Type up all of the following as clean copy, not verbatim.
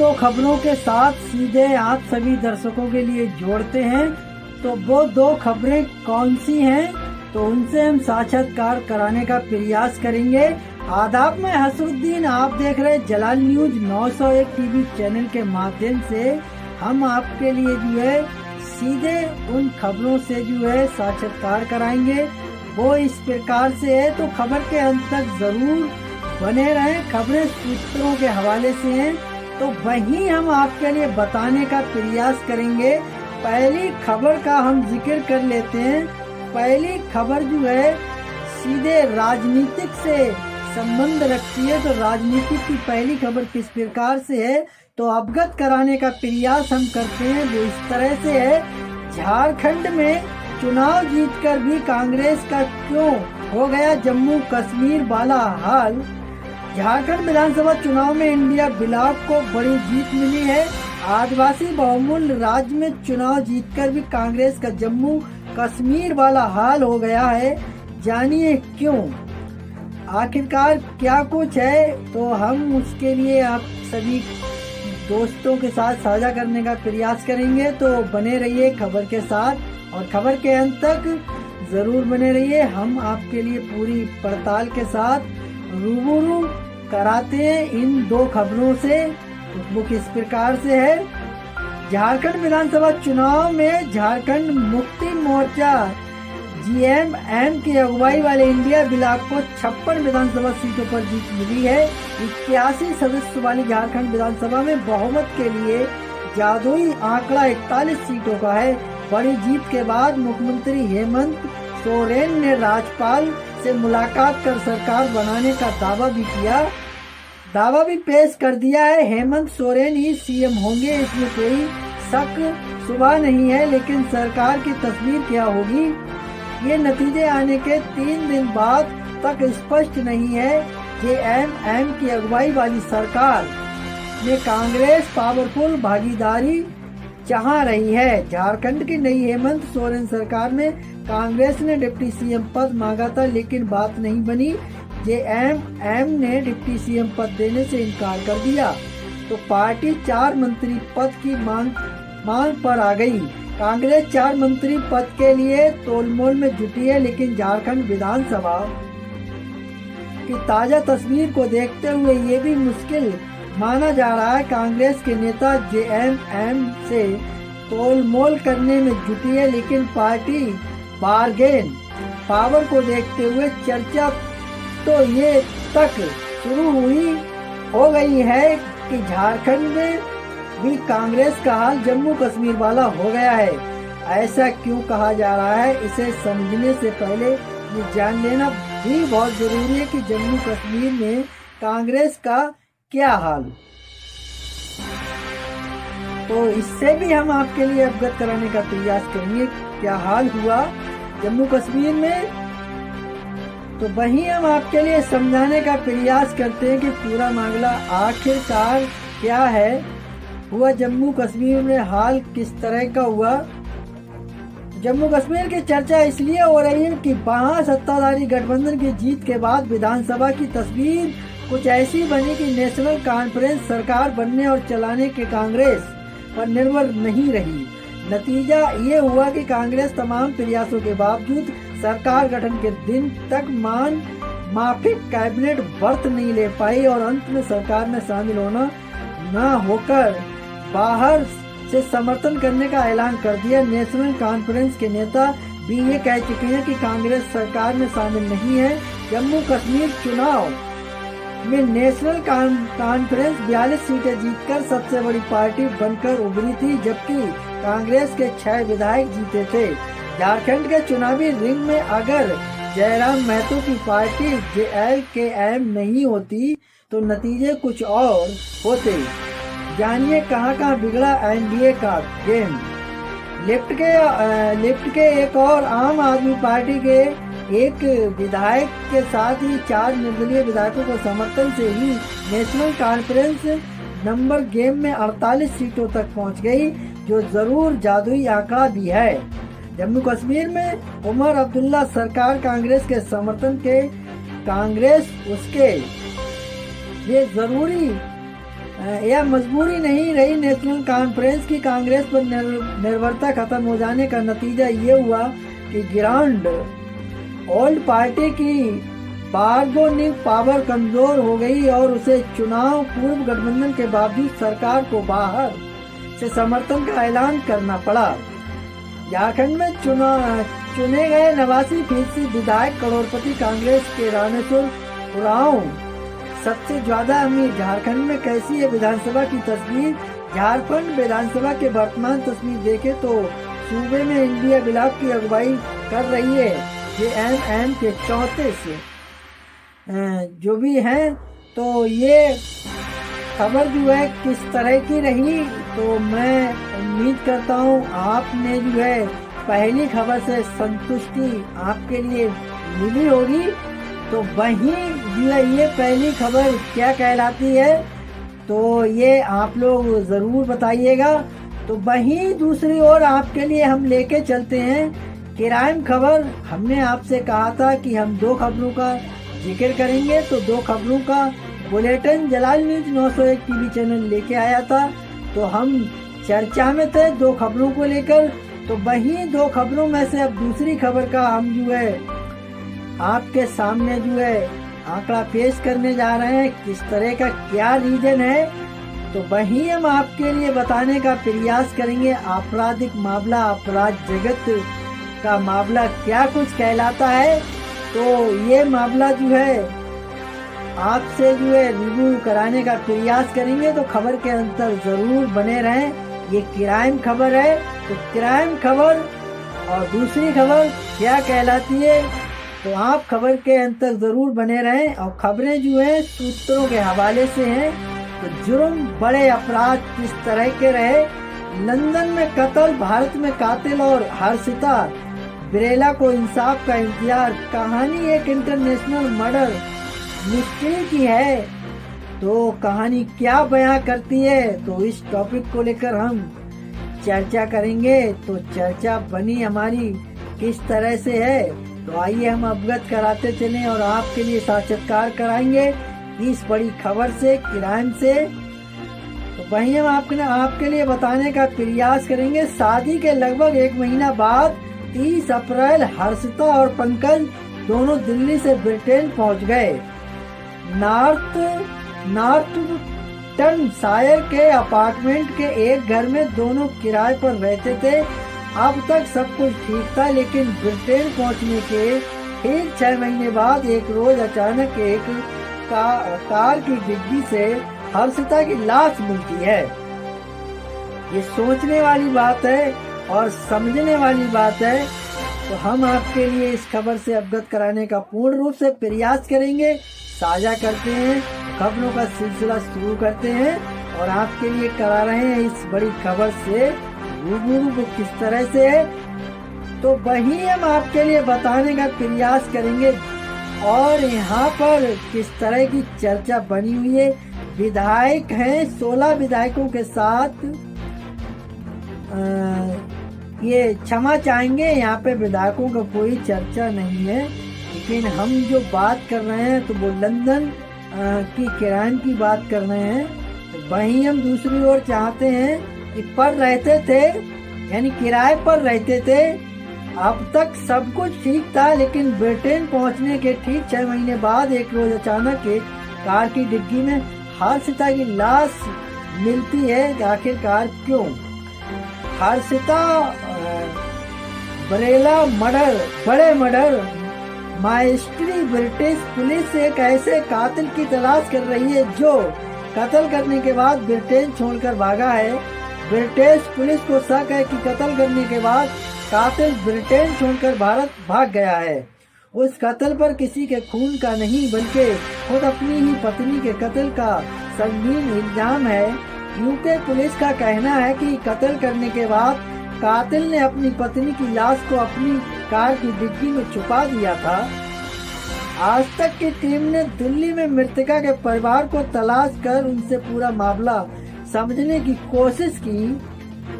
दो खबरों के साथ सीधे आप सभी दर्शकों के लिए जोड़ते हैं। तो वो दो खबरें कौन सी हैं, तो उनसे हम साक्षात्कार कराने का प्रयास करेंगे। आदाब, मैं हसरुद्दीन, आप देख रहे जलाल न्यूज 901 टीवी चैनल के माध्यम से हम आपके लिए जो है सीधे उन खबरों से जो है साक्षात्कार कराएंगे। वो इस प्रकार से है, तो खबर के अंत तक जरूर बने रहें। खबरें सूत्रों के हवाले से हैं, तो वही हम आपके लिए बताने का प्रयास करेंगे। पहली खबर का हम जिक्र कर लेते हैं। पहली खबर जो है सीधे राजनीतिक से संबंध रखती है। तो राजनीतिक की पहली खबर किस प्रकार से है, तो अवगत कराने का प्रयास हम करते हैं। वो इस तरह से है, झारखंड में चुनाव जीतकर भी कांग्रेस का क्यों हो गया जम्मू कश्मीर वाला हाल। झारखंड विधानसभा चुनाव में इंडिया ब्लॉक को बड़ी जीत मिली है। आदिवासी बहुमूल्य राज्य में चुनाव जीतकर भी कांग्रेस का जम्मू कश्मीर वाला हाल हो गया है। जानिए क्यों, आखिरकार क्या कुछ है, तो हम उसके लिए आप सभी दोस्तों के साथ साझा करने का प्रयास करेंगे। तो बने रहिए खबर के साथ और खबर के अंत तक जरूर बने रहिए। हम आपके लिए पूरी पड़ताल के साथ रूबरू कराते हैं इन दो खबरों से। वो किस प्रकार से है, झारखंड विधानसभा चुनाव में झारखंड मुक्ति मोर्चा जीएमएम की अगुवाई वाले इंडिया ब्लॉक को 56 विधानसभा सीटों पर जीत मिली है। 81 सदस्य वाली झारखंड विधानसभा में बहुमत के लिए जादुई आंकड़ा 41 सीटों का है। बड़ी जीत के बाद मुख्यमंत्री हेमंत सोरेन ने राज्यपाल से मुलाकात कर सरकार बनाने का दावा भी पेश कर दिया है। हेमंत सोरेन ही सीएम होंगे, इसमें कोई शक शुबा नहीं है। लेकिन सरकार की तस्वीर क्या होगी, ये नतीजे आने के 3 दिन बाद तक स्पष्ट नहीं है। जेएमएम की अगुवाई वाली सरकार में कांग्रेस पावरफुल भागीदारी चाह रही है। झारखंड की नई हेमंत सोरेन सरकार में कांग्रेस ने डिप्टी सीएम पद मांगा था, लेकिन बात नहीं बनी। जेएमएम ने डिप्टी सीएम पद देने से इनकार कर दिया, तो पार्टी 4 मंत्री पद की मांग पर आ गई। कांग्रेस 4 मंत्री पद के लिए तोलमोल में जुटी है, लेकिन झारखंड विधानसभा की ताजा तस्वीर को देखते हुए ये भी मुश्किल माना जा रहा है। कांग्रेस के नेता जेएमएम से तोलमोल करने में जुटी है, लेकिन पार्टी बार्गेन पावर को देखते हुए चर्चा तो ये तक शुरू हो गई है कि झारखंड में भी कांग्रेस का हाल जम्मू कश्मीर वाला हो गया है। ऐसा क्यों कहा जा रहा है, इसे समझने से पहले ये जान लेना भी बहुत जरूरी है कि जम्मू कश्मीर में कांग्रेस का क्या हाल। तो इससे भी हम आपके लिए अवगत कराने का प्रयास करेंगे क्या हाल हुआ जम्मू कश्मीर में। तो वही हम आपके लिए समझाने का प्रयास करते हैं कि पूरा मामला आखिरकार क्या है, हुआ जम्मू कश्मीर में हाल किस तरह का हुआ। जम्मू कश्मीर की चर्चा इसलिए हो रही है कि वहाँ सत्ताधारी गठबंधन की जीत के बाद विधानसभा की तस्वीर कुछ ऐसी बनी कि नेशनल कॉन्फ्रेंस सरकार बनने और चलाने के कांग्रेस पर निर्भर नहीं रही। नतीजा ये हुआ कि कांग्रेस तमाम प्रयासों के बावजूद सरकार गठन के दिन तक माफिक कैबिनेट बर्थ नहीं ले पाई और अंत में सरकार में शामिल होना न होकर बाहर से समर्थन करने का ऐलान कर दिया। नेशनल कॉन्फ्रेंस के नेता भी ये कह चुके हैं कि कांग्रेस सरकार में शामिल नहीं है। जम्मू कश्मीर चुनाव में नेशनल कॉन्फ्रेंस 42 सीटें जीतकर सबसे बड़ी पार्टी बनकर उभरी थी, जबकि कांग्रेस के 6 विधायक जीते थे। झारखंड के चुनावी रिंग में अगर जयराम महतो की पार्टी जेएलकेएम नहीं होती तो नतीजे कुछ और होते। जानिए कहां बिगड़ा एनडीए का गेम। लेफ्ट के एक और आम आदमी पार्टी के एक विधायक के साथ ही 4 निर्दलीय विधायकों को समर्थन से ही नेशनल कॉन्फ्रेंस नंबर गेम में 48 सीटों तक पहुंच गई, जो जरूर जादुई आंकड़ा भी है। जम्मू कश्मीर में उमर अब्दुल्ला सरकार कांग्रेस के समर्थन के कांग्रेस उसके ये जरूरी यह मजबूरी नहीं रही। नेशनल कॉन्फ्रेंस की कांग्रेस पर निर्भरता खत्म हो जाने का नतीजा ये हुआ कि ग्रांड ओल्ड पार्टी की बार्गेनिंग पावर कमजोर हो गई और उसे चुनाव पूर्व गठबंधन के बावजूद सरकार को बाहर से समर्थन का ऐलान करना पड़ा। झारखंड में चुने गए 89% विधायक करोड़पति कांग्रेस के रामेश्वर उरांव सबसे ज्यादा अमीर। झारखंड में कैसी है विधानसभा की तस्वीर? झारखंड विधानसभा के वर्तमान तस्वीर देखे तो सूबे में इंडिया ब्लॉक की अगुवाई कर रही है जेएमएम के 34 जो भी है। तो ये खबर जो है किस तरह की रही, तो मैं उम्मीद करता हूँ आपने जो है पहली खबर से संतुष्टि आपके लिए मिली होगी। तो वहीं जो है ये पहली खबर क्या कहलाती है, तो ये आप लोग जरूर बताइएगा। तो वहीं दूसरी ओर आपके लिए हम लेके चलते हैं क्राइम खबर। हमने आपसे कहा था कि हम 2 खबरों का जिक्र करेंगे, तो 2 खबरों का बुलेटिन जलाल न्यूज 901 टीवी चैनल लेके आया था। तो हम चर्चा में थे 2 खबरों को लेकर। तो वहीं 2 खबरों में से अब दूसरी खबर का हम जो है आपके सामने जो है आंकड़ा पेश करने जा रहे हैं, किस तरह का क्या रीजन है। तो वहीं हम आपके लिए बताने का प्रयास करेंगे आपराधिक मामला, अपराध जगत का मामला क्या कुछ कहलाता है। तो ये मामला जो है आपसे जो है रिव्यू कराने का प्रयास करेंगे। तो खबर के अंतर जरूर बने रहें। ये क्राइम खबर है, तो क्राइम खबर और दूसरी खबर क्या कहलाती है, तो आप खबर के अंतर जरूर बने रहें। और खबरें जो है सूत्रों के हवाले से हैं। तो जुर्म बड़े अपराध किस तरह के रहे। लंदन में कत्ल, भारत में कातिल और हर्षिता बिरेला को इंसाफ का इंतजार। कहानी एक इंटरनेशनल मर्डर मिस्ट्री की है। तो कहानी क्या बयां करती है, तो इस टॉपिक को लेकर हम चर्चा करेंगे। तो चर्चा बनी हमारी किस तरह से है, तो आइए हम अवगत कराते चलें और आपके लिए साक्षात्कार कराएंगे इस बड़ी खबर से, क्राइम से। तो वहीं हम आपके लिए बताने का प्रयास करेंगे। शादी के लगभग 1 महीना बाद 30 अप्रैल हर्षिता और पंकज दोनों दिल्ली से ब्रिटेन पहुंच गए। नॉर्थम्पटनशायर के अपार्टमेंट के एक घर में दोनों किराए पर रहते थे। अब तक सब कुछ ठीक था, लेकिन ब्रिटेन पहुंचने के ठीक 6 महीने बाद एक रोज अचानक एक कार की डिग्गी से हर्षिता की लाश मिलती है। ये सोचने वाली बात है और समझने वाली बात है। तो हम आपके लिए इस खबर से अवगत कराने का पूर्ण रूप से प्रयास करेंगे, साझा करते हैं, खबरों का सिलसिला शुरू करते हैं और आपके लिए करा रहे हैं इस बड़ी खबर से रूबरू किस तरह से है। तो वही हम आपके लिए बताने का प्रयास करेंगे। और यहाँ पर किस तरह की चर्चा बनी हुई है। विधायक हैं, 16 विधायकों के साथ ये क्षमा चाहेंगे, यहाँ पे विधायकों का कोई चर्चा नहीं है। लेकिन हम जो बात कर रहे हैं तो वो लंदन की क्राइम की बात कर रहे हैं। तो वहीं हम दूसरी ओर चाहते हैं कि पर रहते थे, यानी किराए पर रहते थे। अब तक सब कुछ ठीक था, लेकिन ब्रिटेन पहुंचने के ठीक 6 महीने बाद एक रोज अचानक एक कार की डिग्गी में हर्षिता की लाश मिलती है। आखिरकार क्यों? हर्षिता बरेला बड़े मर्डर माइस्ट्री। ब्रिटिश पुलिस एक ऐसे कातिल की तलाश कर रही है जो कत्ल करने के बाद ब्रिटेन छोड़कर भागा है। ब्रिटिश पुलिस को शक है कि कत्ल करने के बाद कातिल ब्रिटेन छोड़कर भारत भाग गया है। उस कत्ल पर किसी के खून का नहीं, बल्कि खुद अपनी ही पत्नी के कत्ल का संगीन इल्जाम है। यूके पुलिस का कहना है कि कत्ल करने के बाद कातिल ने अपनी पत्नी की लाश को अपनी कार की डिग्गी में छुपा दिया था। आज तक की टीम ने दिल्ली में मृतका के परिवार को तलाश कर उनसे पूरा मामला समझने की कोशिश की।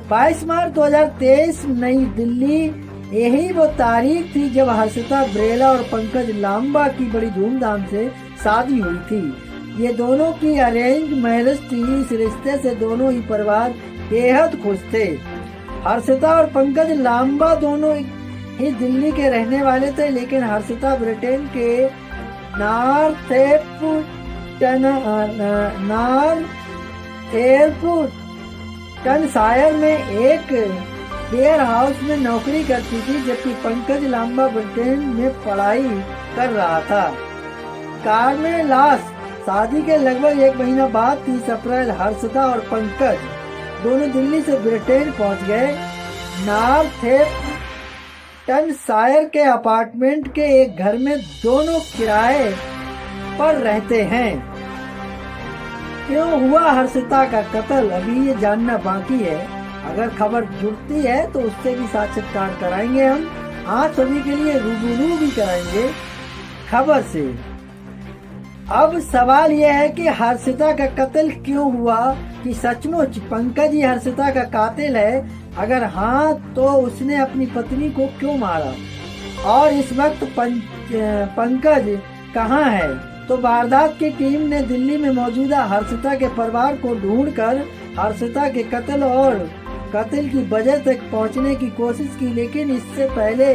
22 मार्च 2023 नई दिल्ली, यही वो तारीख थी जब हर्षिता बरेला और पंकज लांबा की बड़ी धूमधाम से शादी हुई थी। ये दोनों की अरेंज मैरिज थी। इस रिश्ते से दोनों ही परिवार बेहद खुश थे। हर्षिता और पंकज लांबा दोनों ही दिल्ली के रहने वाले थे, लेकिन हर्षिता ब्रिटेन के नॉर्थएम्पटनशायर में एक वेयर हाउस में नौकरी करती थी, जबकि पंकज लांबा ब्रिटेन में पढ़ाई कर रहा था। कार्मेलास शादी के लगभग 1 महीना बाद 30 अप्रैल हर्षिता और पंकज दोनों दिल्ली से ब्रिटेन पहुंच गए। नॉर्थएम्पटनशायर के अपार्टमेंट के एक घर में दोनों किराए पर रहते हैं। क्यों हुआ हर्षिता का कत्ल, अभी ये जानना बाकी है। अगर खबर जुड़ती है तो उससे भी साक्षात्कार कराएंगे हम। आप सभी के लिए रूबरू भी कराएंगे खबर से। अब सवाल यह है कि हर्षिता का कत्ल क्यों हुआ, कि सचमुच पंकज ही हर्षिता का कातिल है? अगर हाँ तो उसने अपनी पत्नी को क्यों मारा, और इस वक्त पंकज कहाँ है? तो वारदात की टीम ने दिल्ली में मौजूदा हर्षिता के परिवार को ढूंढकर हर्षिता के कत्ल और कत्ल की वजह तक पहुंचने की कोशिश की। लेकिन इससे पहले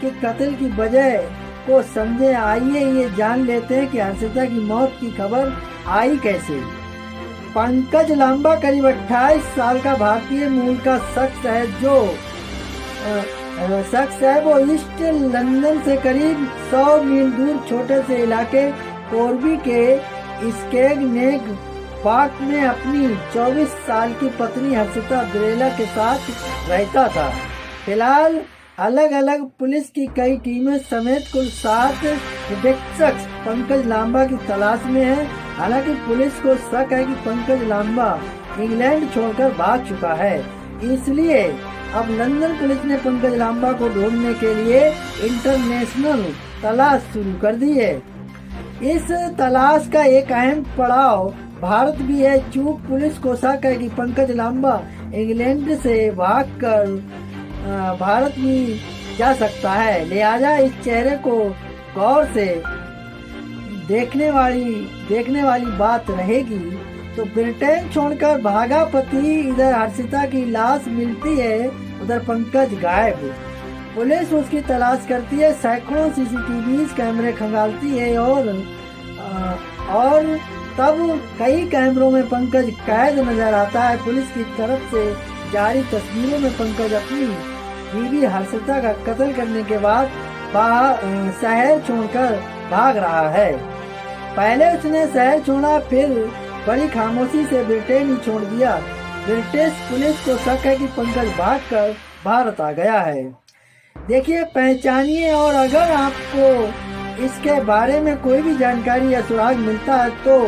कि कत्ल की वजह को समझे, आइए ये जान लेते हैं कि हर्षिता की मौत की खबर आई कैसे। पंकज लांबा करीब 28 साल का भारतीय मूल का शख्स है। वो ईस्ट लंदन से करीब 100 मील दूर छोटे से इलाके कोरबी के स्केगनेग पार्क में अपनी 24 साल की पत्नी हर्षिता ब्रेला के साथ रहता था। फिलहाल अलग अलग पुलिस की कई टीमें समेत कुल 7 डिटेक्टिव्स पंकज लांबा की तलाश में हैं। हालांकि पुलिस को शक है कि पंकज लांबा इंग्लैंड छोड़कर भाग चुका है, इसलिए अब लंदन पुलिस ने पंकज लांबा को ढूंढने के लिए इंटरनेशनल तलाश शुरू कर दी है। इस तलाश का एक अहम पड़ाव भारत भी है। चूक पुलिस को शक है कि पंकज लांबा इंग्लैंड से भागकर भारत भी जा सकता है, लिहाजा इस चेहरे को गौर से देखने वाली बात रहेगी। तो ब्रिटेन छोड़कर भागा पति, इधर हर्षिता की लाश मिलती है, उधर पंकज गायब। पुलिस उसकी तलाश करती है, सैकड़ों सीसीटीवी कैमरे खंगालती है और तब कई कैमरों में पंकज कैद नजर आता है। पुलिस की तरफ से जारी तस्वीरों में पंकज अपनी बीवी हर्षिता का कत्ल करने के बाद शहर छोड़कर भाग रहा है। पहले उसने शहर छोड़ा, फिर बड़ी खामोशी से ब्रिटेन ही छोड़ दिया। ब्रिटिश पुलिस को शक है कि पंकज भागकर भारत आ गया है। देखिए, पहचानिए, और अगर आपको इसके बारे में कोई भी जानकारी या सुराग मिलता है तो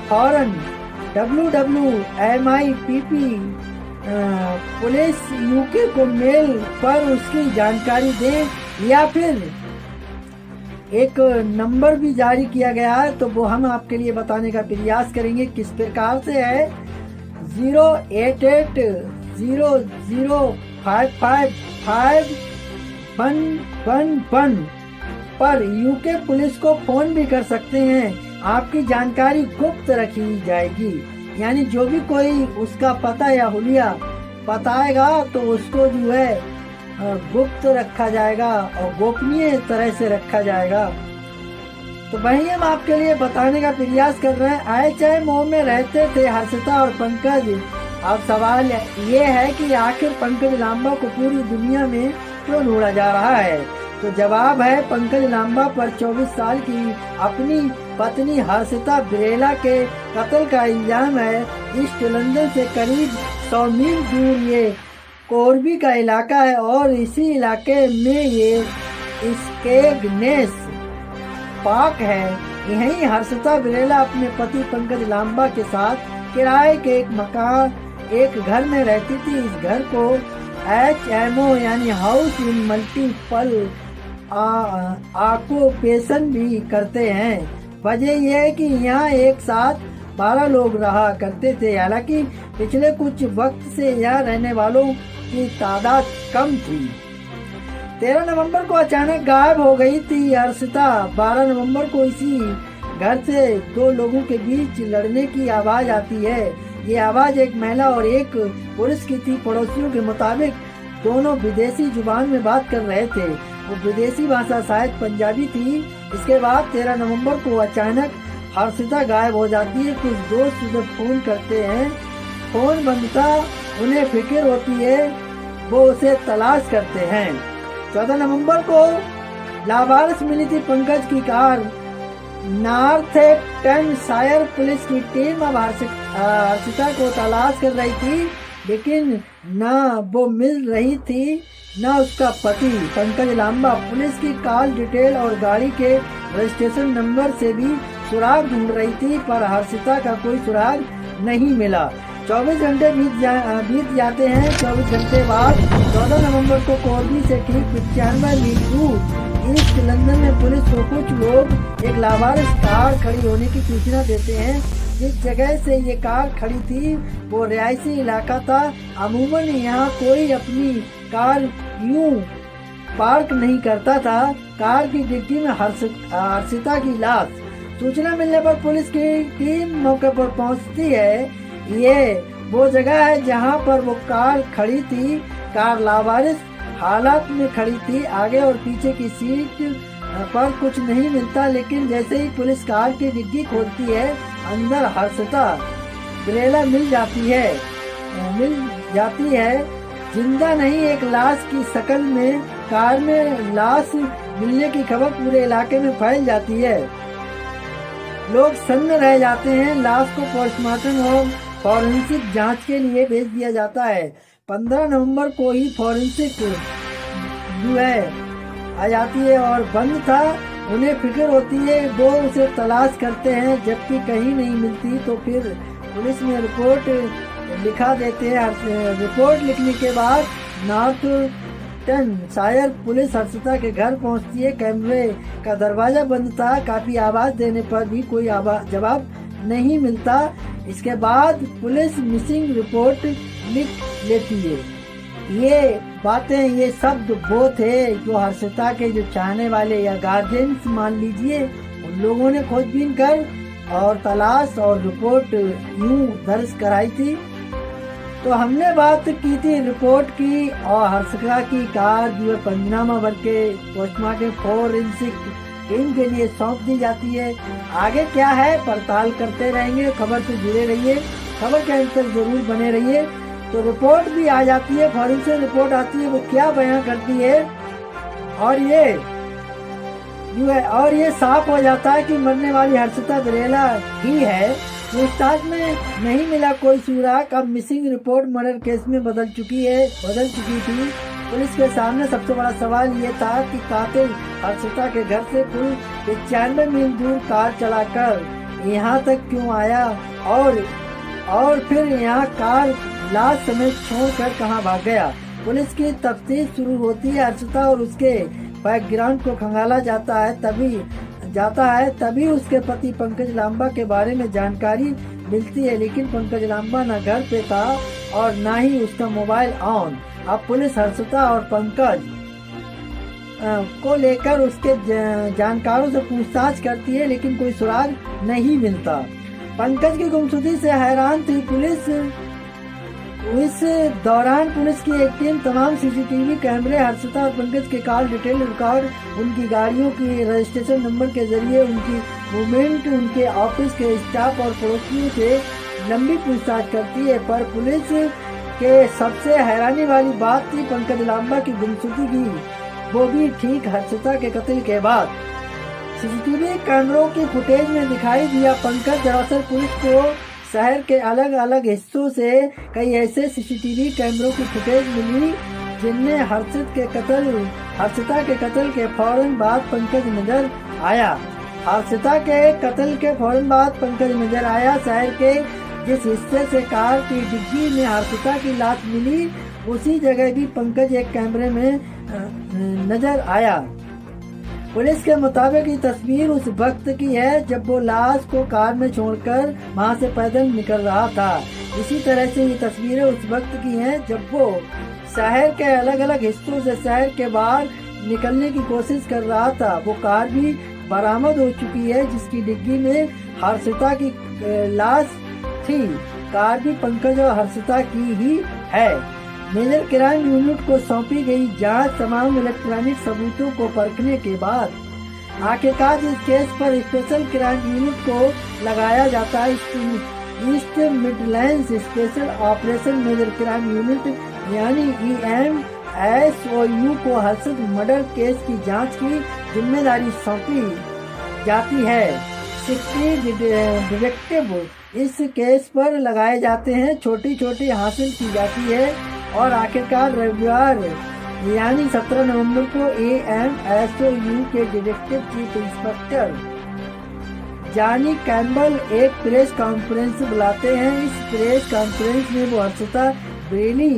फौरन WWMIPP पुलिस UK को मेल पर उसकी जानकारी दें, या फिर एक नंबर भी जारी किया गया है तो वो हम आपके लिए बताने का प्रयास करेंगे। किस प्रकार से है, 088055511 पर UK पुलिस को फोन भी कर सकते हैं। आपकी जानकारी गुप्त रखी जाएगी, यानी जो भी कोई उसका पता या हुलिया बताएगा तो उसको जो है गुप्त रखा जाएगा और गोपनीय तरह से रखा जाएगा। तो वही हम आपके लिए बताने का प्रयास कर रहे हैं। आए चाहे मोह में रहते थे हर्षिता और पंकज। अब सवाल ये है कि आखिर पंकज लांबा को पूरी दुनिया में क्यों ढूंढा जा रहा है? तो जवाब है, पंकज लांबा पर 24 साल की अपनी पत्नी हर्षिता ब्रेला के कत्ल का इल्जाम है। ईस्ट लंदन से करीब 100 मील दूर ये कोरबी का इलाका है और इसी इलाके में ये स्केगनेस पार्क है। यहीं हर्षिता ब्रेला अपने पति पंकज लांबा के साथ किराए के एक घर में रहती थी। इस घर को HMO यानी हाउस इन मल्टीपल ऑक्यूपेशन भी करते हैं। वजह यह है कि यहाँ एक साथ 12 लोग रहा करते थे। हालांकि पिछले कुछ वक्त से यहाँ रहने वालों की तादाद कम थी। 13 नवंबर को अचानक गायब हो गई थी हर्षिता। 12 नवंबर को इसी घर से दो लोगों के बीच लड़ने की आवाज आती है। ये आवाज एक महिला और एक पुलिस की थी। पड़ोसियों के मुताबिक दोनों विदेशी जुबान में बात कर रहे थे। वो विदेशी भाषा शायद पंजाबी थी। इसके बाद 13 नवंबर को अचानक हर्षिता गायब हो जाती है। कुछ दोस्त उसे फोन करते हैं, फोन बंद था। उन्हें फिक्र होती है, वो उसे तलाश करते हैं। 14 नवंबर को लावारिस मिली थी पंकज की कार। नॉर्थहैम्पटनशायर पुलिस की टीम अब हर्षिता को तलाश कर रही थी, लेकिन न वो मिल रही थी न उसका पति पंकज लांबा। पुलिस की कॉल डिटेल और गाड़ी के रजिस्ट्रेशन नंबर से भी सुराग ढूंढ रही थी, पर हर्षिता का कोई सुराग नहीं मिला। 24 घंटे बीत जाते हैं। 24 घंटे बाद 14 नवंबर को कॉर्बी से ठीक 95 मील दूर ईस्ट लंदन में पुलिस को कुछ लोग एक लावारिस कार खड़ी होने की सूचना देते हैं। जिस जगह से ये कार खड़ी थी वो रिहायशी इलाका था। अमूमन यहाँ कोई अपनी कार यूं पार्क नहीं करता था। कार की डिक्की में हर्षिता की लाश। सूचना मिलने पर पुलिस की टीम मौके पर पहुंचती है। ये वो जगह है जहां पर वो कार खड़ी थी। कार लावारिस हालात में खड़ी थी। आगे और पीछे की सीट पर कुछ नहीं मिलता, लेकिन जैसे ही पुलिस कार की डिग्गी खोलती है, अंदर हर्षिता ग्रेला मिल जाती है। जिंदा नहीं, एक लाश की शक्ल में। कार में लाश मिलने की खबर पूरे इलाके में फैल जाती है। लोग सन्न रह जाते हैं। लाश को पोस्टमार्टम और फॉरेंसिक जांच के लिए भेज दिया जाता है। 15 नवंबर को ही फॉरेंसिक जो है आ जाती है और बंद था। उन्हें फिक्र होती है, वो उसे तलाश करते हैं, जबकि कहीं नहीं मिलती। तो फिर पुलिस में रिपोर्ट लिखा देते हैं। रिपोर्ट लिखने के बाद नॉर्थहैम्पटनशायर पुलिस हर्षिता के घर पहुंचती है। कैमरे का दरवाजा बंद था। काफी आवाज देने पर भी कोई जवाब नहीं मिलता। इसके बाद पुलिस मिसिंग रिपोर्ट लिख लेती है। ये बातें, ये शब्द वो थे जो हर्षिता के जो चाहने वाले या गार्जियंस मान लीजिए, उन लोगों ने खोजबीन कर और तलाश और रिपोर्ट यूं दर्ज कराई थी। तो हमने बात की थी रिपोर्ट की, और हर्षिता की कार जो है पंचनामा भर के पोस्टमार्टम फॉरेंसिक टीम के लिए सौंप दी जाती है। आगे क्या है पड़ताल करते रहेंगे। खबर से जुड़े रहिए, खबर के अंत तक जरूर बने रहिए। तो रिपोर्ट भी आ जाती है, फॉरेंसिक रिपोर्ट आती है, वो क्या बयां करती है, और ये साफ हो जाता है कि मरने वाली हर्षिता ग्रेला ही है। पूछताछ में नहीं मिला कोई सुराग। अब मिसिंग रिपोर्ट मर्डर केस में बदल चुकी थी। पुलिस के सामने सबसे बड़ा सवाल ये था कि कातिल हर्षिता के घर से कुल 95 मील दूर कार चलाकर यहाँ तक क्यों आया, और फिर यहाँ कार लाश समेत छोड़कर कहाँ भाग गया। पुलिस की तफ्तीश शुरू होती है। हर्षिता और उसके बैकग्राउंड को खंगाला जाता है। तभी उसके पति पंकज लांबा के बारे में जानकारी मिलती है, लेकिन पंकज लांबा न घर पे था और न ही उसका मोबाइल ऑन। अब पुलिस हर्षिता और पंकज को लेकर उसके जानकारों से पूछताछ करती है, लेकिन कोई सुराग नहीं मिलता। पंकज की गुमशुदगी से हैरान थी पुलिस। इस दौरान पुलिस की एक टीम तमाम सीसीटीवी कैमरे, हर्षिता और पंकज के कॉल डिटेल रिकॉर्ड, उनकी गाड़ियों की रजिस्ट्रेशन नंबर के जरिए उनकी मूवमेंट, उनके ऑफिस के स्टाफ और पड़ोसियों से लंबी पूछताछ करती है। पर पुलिस के सबसे हैरानी वाली बात थी पंकज लांबा की गुमशुदगी, वो भी ठीक हर्षिता के कत्ल के बाद। सीसीटीवी कैमरों की फुटेज में दिखाई दिया पंकज। दरअसल पुलिस को शहर के अलग अलग हिस्सों से कई ऐसे सीसीटीवी कैमरों की फुटेज मिली जिनमें हर्षिता के कत्ल के फौरन बाद पंकज नजर आया। शहर के जिस हिस्से से कार की डिग्गी में हर्षिता की लाश मिली, उसी जगह भी पंकज एक कैमरे में नजर आया। पुलिस के मुताबिक ये तस्वीर उस वक्त की है जब वो लाश को कार में छोड़कर वहां से पैदल निकल रहा था। इसी तरह से ये तस्वीरें उस वक्त की हैं जब वो शहर के अलग अलग हिस्सों से शहर के बाहर निकलने की कोशिश कर रहा था। वो कार भी बरामद हो चुकी है, जिसकी डिग्गी में हर्षिता की लाश थी। कार भी पंकज और हर्षिता की ही है। मेजर क्राइम यूनिट को सौंपी गई जांच तमाम इलेक्ट्रॉनिक सबूतों को परखने के बाद आखिरकार इस केस पर स्पेशल क्राइम यूनिट को लगाया जाता है। East Midlands special operation major crime unit यानी EMSOU को हर्षित मर्डर केस की जांच की जिम्मेदारी सौंपी जाती है। डिटेक्टिव इस केस पर लगाए जाते हैं, छोटी छोटी हासिल की जाती है और आखिरकार रविवार यानी 17 नवंबर को EMSOU के detective chief inspector Johnny Campbell एक प्रेस कॉन्फ्रेंस बुलाते हैं। इस प्रेस कॉन्फ्रेंस में वो हर्षिता ब्रेली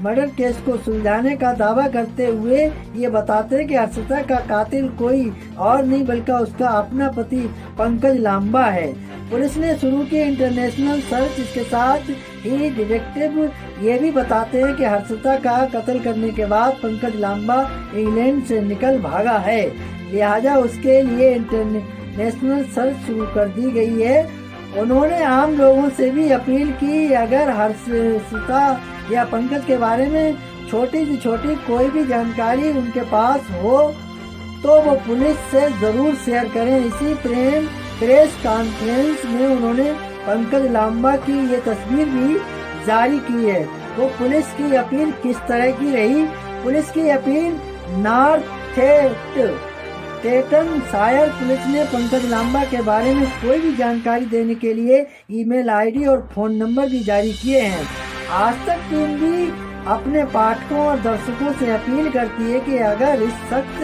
मर्डर केस को सुलझाने का दावा करते हुए ये बताते हैं कि हर्षिता का कातिल कोई और नहीं बल्कि उसका अपना पति पंकज लांबा है। पुलिस ने शुरू की इंटरनेशनल सर्च। इसके साथ ही डिटेक्टिव ये भी बताते हैं कि हर्षिता का कत्ल करने के बाद पंकज लांबा इंग्लैंड से निकल भागा है, लिहाजा उसके लिए इंटरनेशनल सर्च शुरू कर दी गई है। उन्होंने आम लोगों से भी अपील की, अगर हर्षिता या पंकज के बारे में छोटी से छोटी कोई भी जानकारी उनके पास हो तो वो पुलिस से जरूर शेयर करें। इसी प्रेस कॉन्फ्रेंस में उन्होंने पंकज लांबा की ये तस्वीर भी जारी की है। वो पुलिस की अपील किस तरह की रही? पुलिस की अपील नॉर्थ टेटनशायर पुलिस ने पंकज लांबा के बारे में कोई भी जानकारी देने के लिए ईमेल आईडी और फोन नंबर भी जारी किए हैं। आज तक टीम भी अपने पाठकों और दर्शकों से अपील करती है कि अगर इस शख्स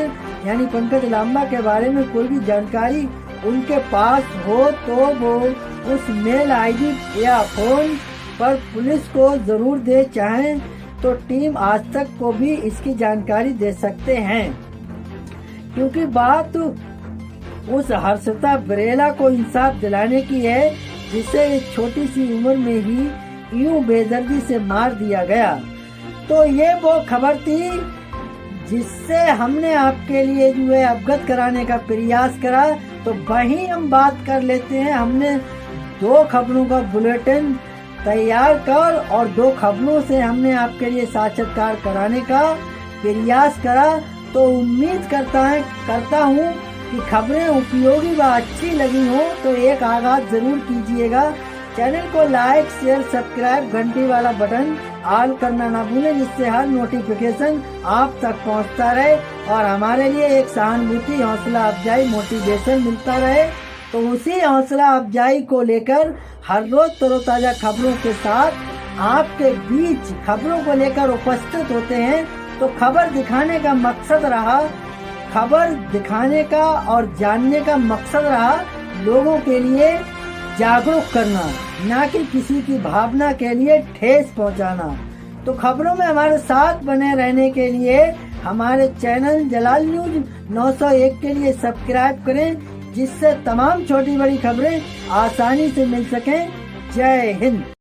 यानी पंकज लांबा के बारे में कोई भी जानकारी उनके पास हो तो वो उस मेल आईडी या फोन पर पुलिस को जरूर दे। चाहें तो टीम आज तक को भी इसकी जानकारी दे सकते हैं, क्योंकि बात उस हर्षिता ब्रेला को इंसाफ दिलाने की है जिसे इस छोटी सी उम्र में ही यूं बेदर्दी से मार दिया गया। तो ये वो खबर थी जिससे हमने आपके लिए जो है अवगत कराने का प्रयास करा। तो वहीं हम बात कर लेते हैं। हमने 2 खबरों का बुलेटिन तैयार कर और 2 खबरों से हमने आपके लिए साक्षात्कार कराने का प्रयास करा। तो उम्मीद करता हूँ कि खबरें उपयोगी व अच्छी लगी हो तो एक आगाज जरूर कीजिएगा। चैनल को लाइक शेयर सब्सक्राइब घंटी वाला बटन ऑल करना ना भूलें, जिससे हर नोटिफिकेशन आप तक पहुंचता रहे और हमारे लिए एक सहानुभूति हौसला अफजाई मोटिवेशन मिलता रहे। तो उसी हौसला अफजाई को लेकर हर रोज तरोताजा खबरों के साथ आपके बीच खबरों को लेकर उपस्थित होते हैं। तो खबर दिखाने का मकसद रहा, खबर दिखाने का और जानने का मकसद रहा लोगों के लिए जागरूक करना, ना कि किसी की भावना के लिए ठेस पहुंचाना। तो खबरों में हमारे साथ बने रहने के लिए हमारे चैनल जलाल न्यूज 901 के लिए सब्सक्राइब करें, जिससे तमाम छोटी बड़ी खबरें आसानी से मिल सकें। जय हिंद।